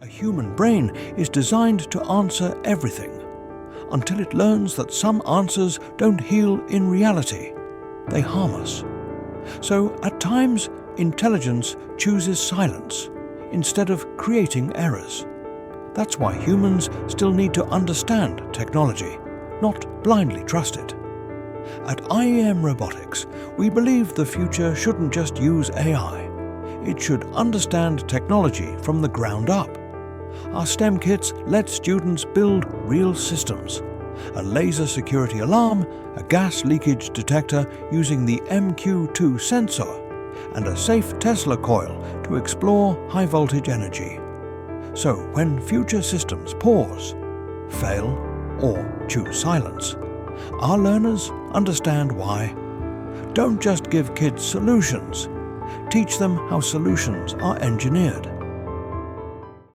A human brain is designed to answer everything, until it learns that some answers don't heal in reality. They harm us. So at times, intelligence chooses silence instead of creating errors. That's why humans still need to understand technology, not blindly trust it. At IEM Robotics, we believe the future shouldn't just use AI. It should understand technology from the ground up. Our STEM kits let students build real systems. A laser security alarm, a gas leakage detector using the MQ2 sensor, and a safe Tesla coil to explore high voltage energy. So when future systems pause, fail, or choose silence, our learners understand why. Don't just give kids solutions. Teach them how solutions are engineered.